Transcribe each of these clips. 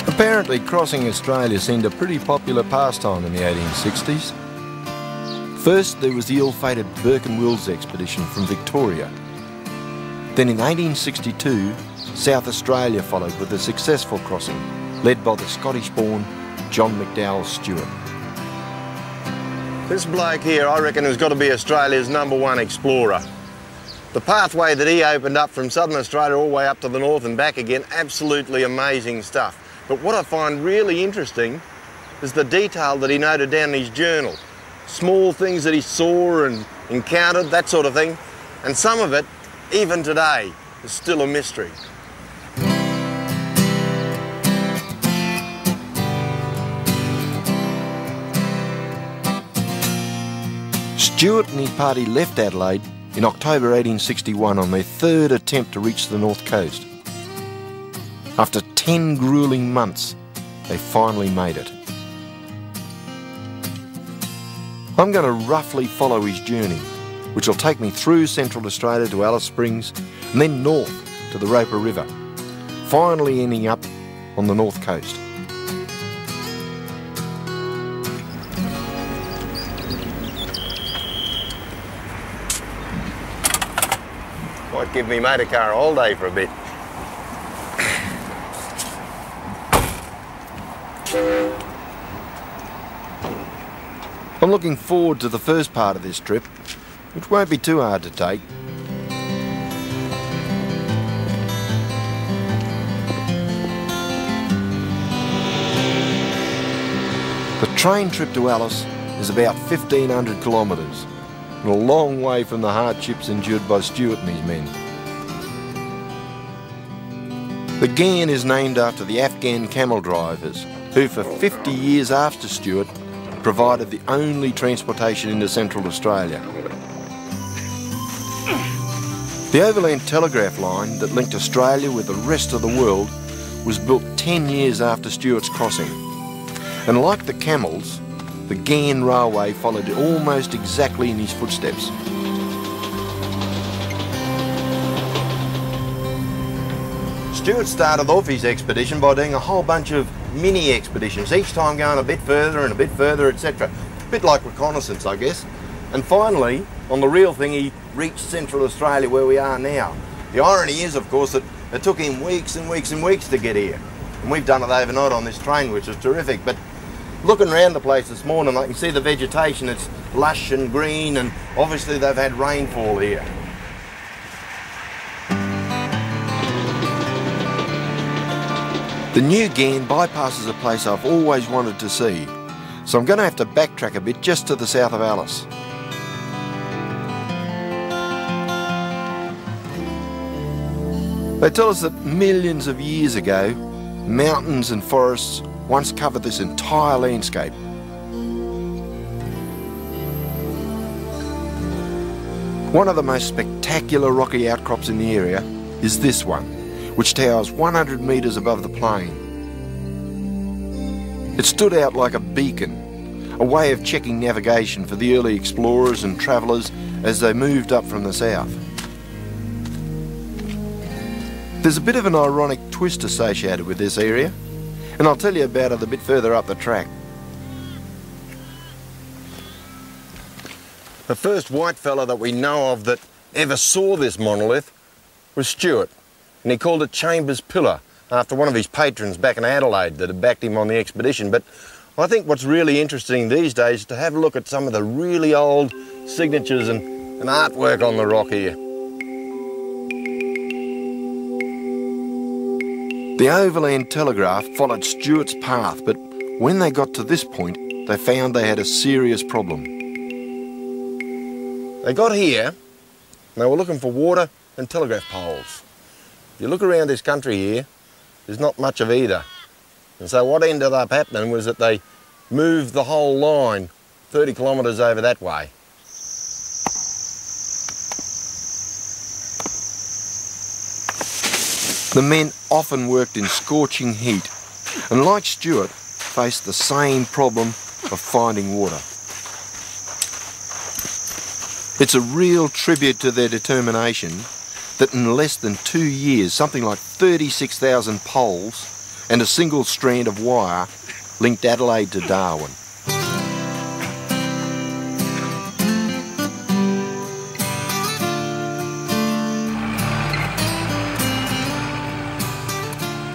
Apparently crossing Australia seemed a pretty popular pastime in the 1860s. First there was the ill-fated Burke and Wills expedition from Victoria. Then in 1862, South Australia followed with a successful crossing, led by the Scottish-born John McDowell Stewart. This bloke here, I reckon, has got to be Australia's #1 explorer. The pathway that he opened up from southern Australia all the way up to the north and back again, absolutely amazing stuff. But what I find really interesting is the detail that he noted down in his journal. Small things that he saw and encountered, that sort of thing. And some of it, even today, is still a mystery. Stewart and his party left Adelaide in October 1861 on their third attempt to reach the north coast. After 10 gruelling months, they finally made it. I'm going to roughly follow his journey, which will take me through Central Australia to Alice Springs and then north to the Roper River, finally ending up on the north coast. Might give me mate a car all day for a bit. I'm looking forward to the first part of this trip, which won't be too hard to take. The train trip to Alice is about 1,500 kilometres, and a long way from the hardships endured by Stewart and his men. The Ghan is named after the Afghan camel drivers, who for 50 years after Stewart provided the only transportation into Central Australia. The overland telegraph line that linked Australia with the rest of the world was built 10 years after Stewart's crossing. And like the camels, the Ghan Railway followed almost exactly in his footsteps. Stewart started off his expedition by doing a whole bunch of mini expeditions, each time going a bit further, etc. A bit like reconnaissance, I guess. And finally, on the real thing, he reached Central Australia where we are now. The irony is, of course, that it took him weeks and weeks and weeks to get here. And we've done it overnight on this train, which is terrific. But looking around the place this morning, I can see the vegetation. It's lush and green, and obviously they've had rainfall here. The new Ghan bypasses a place I've always wanted to see, so I'm going to have to backtrack a bit just to the south of Alice. They tell us that millions of years ago, mountains and forests once covered this entire landscape. One of the most spectacular rocky outcrops in the area is this one, which towers 100 metres above the plain. It stood out like a beacon, a way of checking navigation for the early explorers and travellers as they moved up from the south. There's a bit of an ironic twist associated with this area, and I'll tell you about it a bit further up the track. The first white fella that we know of that ever saw this monolith was Stewart. And he called it Chambers Pillar, after one of his patrons back in Adelaide that had backed him on the expedition. But I think what's really interesting these days is to have a look at some of the really old signatures and artwork on the rock here. The overland telegraph followed Stewart's path, but when they got to this point, they found they had a serious problem. They got here and they were looking for water and telegraph poles. If you look around this country here, there's not much of either. And so what ended up happening was that they moved the whole line 30 kilometres over that way. The men often worked in scorching heat and, like Stuart, faced the same problem of finding water. It's a real tribute to their determination that in less than 2 years, something like 36,000 poles and a single strand of wire linked Adelaide to Darwin.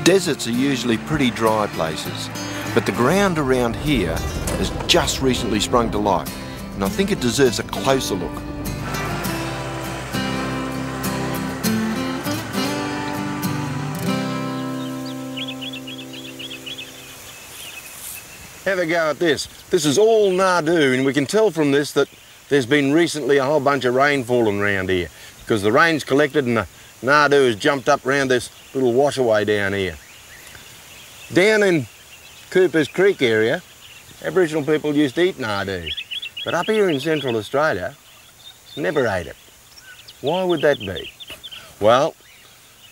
Deserts are usually pretty dry places, but the ground around here has just recently sprung to life, and I think it deserves a closer look. Have a go at this. This is all nardoo, and we can tell from this that there's been recently a whole bunch of rain falling around here, because the rain's collected and the nardoo has jumped up around this little washaway down here. Down in Cooper's Creek area, Aboriginal people used to eat nardoo, but up here in Central Australia, never ate it. Why would that be? Well,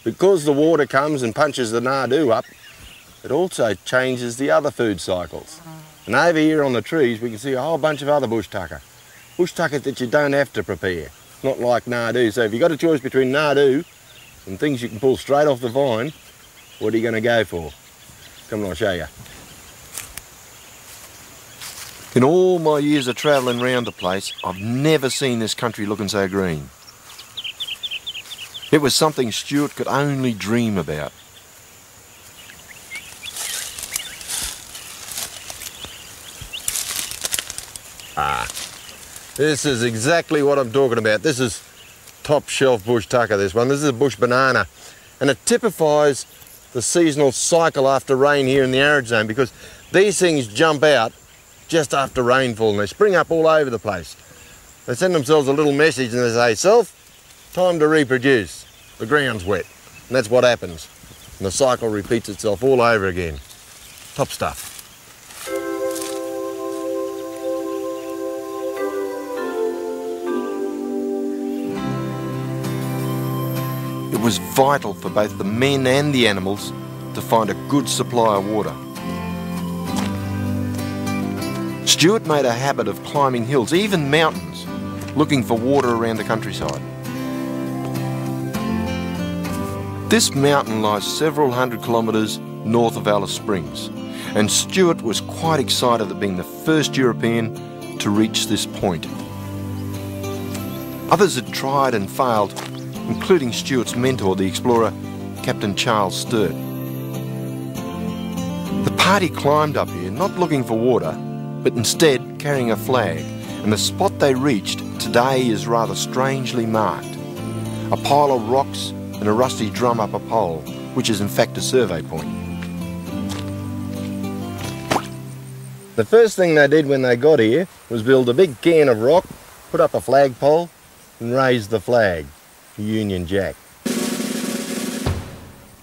because the water comes and punches the nardoo up, it also changes the other food cycles. And over here on the trees, we can see a whole bunch of other bush tucker. Bush tucker that you don't have to prepare, not like nardoo. So if you've got a choice between nardoo and things you can pull straight off the vine, what are you going to go for? Come on, I'll show you. In all my years of travelling around the place, I've never seen this country looking so green. It was something Stuart could only dream about. This is exactly what I'm talking about. This is top shelf bush tucker, this one. This is a bush banana. And it typifies the seasonal cycle after rain here in the arid zone, because these things jump out just after rainfall and they spring up all over the place. They send themselves a little message and they say, self, time to reproduce. The ground's wet. And that's what happens. And the cycle repeats itself all over again. Top stuff. It was vital for both the men and the animals to find a good supply of water. Stuart made a habit of climbing hills, even mountains, looking for water around the countryside. This mountain lies several hundred kilometres north of Alice Springs, and Stuart was quite excited at being the first European to reach this point. Others had tried and failed, including Stuart's mentor, the explorer, Captain Charles Sturt. The party climbed up here, not looking for water, but instead carrying a flag, and the spot they reached today is rather strangely marked. A pile of rocks and a rusty drum up a pole, which is in fact a survey point. The first thing they did when they got here was build a big cairn of rock, put up a flagpole and raise the flag. Union Jack.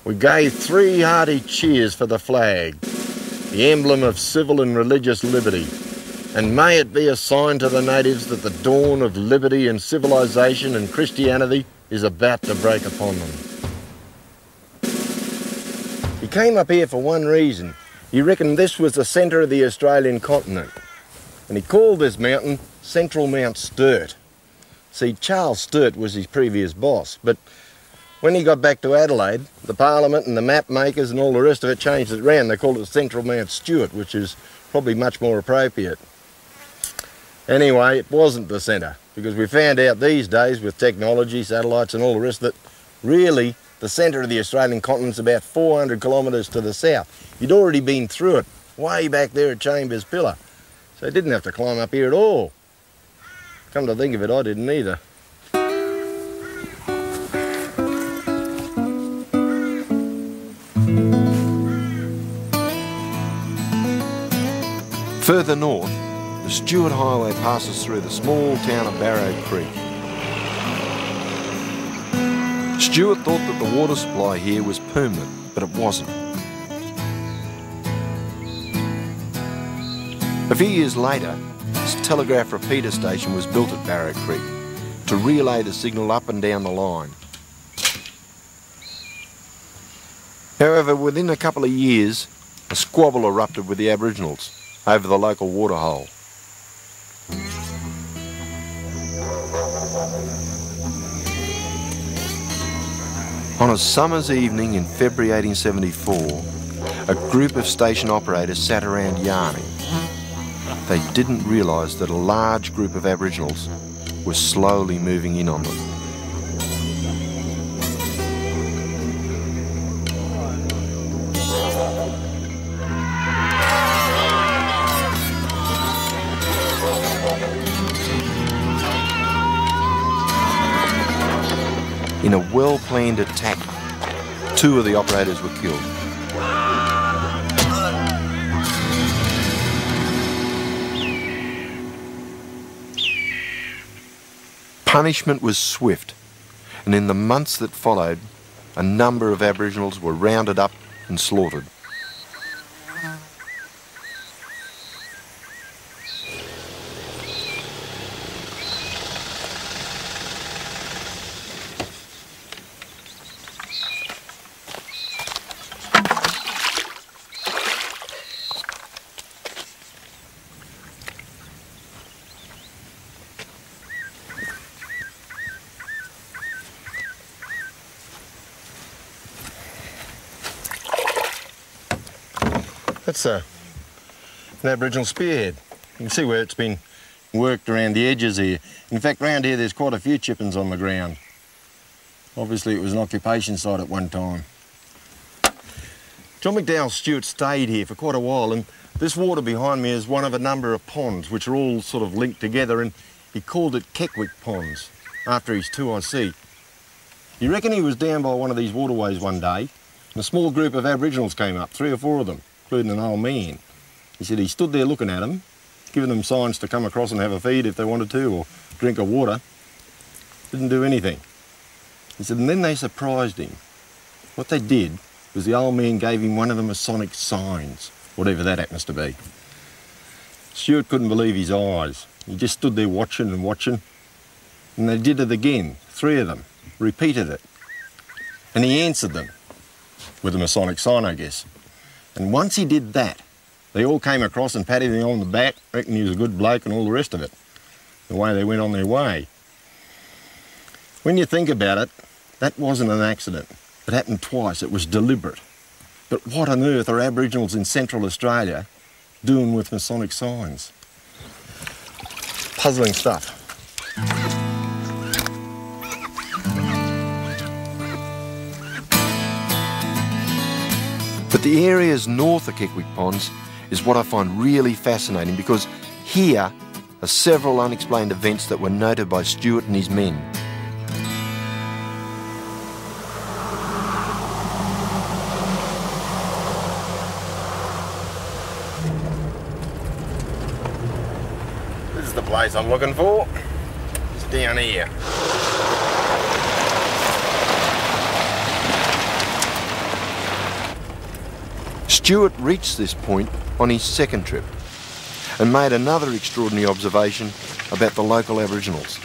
We gave 3 hearty cheers for the flag, the emblem of civil and religious liberty, and may it be a sign to the natives that the dawn of liberty and civilization and Christianity is about to break upon them. He came up here for one reason. He reckoned this was the centre of the Australian continent, and he called this mountain Central Mount Sturt. See, Charles Sturt was his previous boss, but when he got back to Adelaide, the Parliament and the map makers and all the rest of it changed it round. They called it Central Mount Stewart, which is probably much more appropriate. Anyway, it wasn't the centre, because we found out these days with technology, satellites and all the rest that really the centre of the Australian continent's about 400 kilometres to the south. You'd already been through it, way back there at Chambers Pillar, so you didn't have to climb up here at all. Come to think of it, I didn't either. Further north, the Stuart Highway passes through the small town of Barrow Creek. Stuart thought that the water supply here was permanent, but it wasn't. A few years later, this telegraph repeater station was built at Barrow Creek to relay the signal up and down the line. However, within a couple of years, a squabble erupted with the Aboriginals over the local waterhole. On a summer's evening in February 1874, a group of station operators sat around yarning. They didn't realise that a large group of Aboriginals was slowly moving in on them. In a well-planned attack, 2 of the operators were killed. Punishment was swift, and in the months that followed, a number of Aboriginals were rounded up and slaughtered. That's an Aboriginal spearhead. You can see where it's been worked around the edges here. In fact, around here there's quite a few chippings on the ground. Obviously it was an occupation site at one time. John McDowell Stuart stayed here for quite a while, and this water behind me is one of a number of ponds which are all sort of linked together, and he called it Keckwick Ponds after his 2IC. You reckon he was down by one of these waterways one day, and a small group of Aboriginals came up, 3 or 4 of them, including an old man. He said he stood there looking at them, giving them signs to come across and have a feed if they wanted to, or drink of water. Didn't do anything. He said, and then they surprised him. What they did was the old man gave him one of the Masonic signs, whatever that happens to be. Stuart couldn't believe his eyes. He just stood there watching and watching, and they did it again, 3 of them, repeated it. And he answered them with a Masonic sign, I guess. And once he did that, they all came across and patted him on the back, reckoned he was a good bloke and all the rest of it. The way they went on their way. When you think about it, that wasn't an accident. It happened twice. It was deliberate. But what on earth are Aboriginals in Central Australia doing with Masonic signs? Puzzling stuff. But the areas north of Keckwick Ponds is what I find really fascinating, because here are several unexplained events that were noted by Stuart and his men. This is the place I'm looking for. It's down here. Stuart reached this point on his second trip and made another extraordinary observation about the local Aboriginals.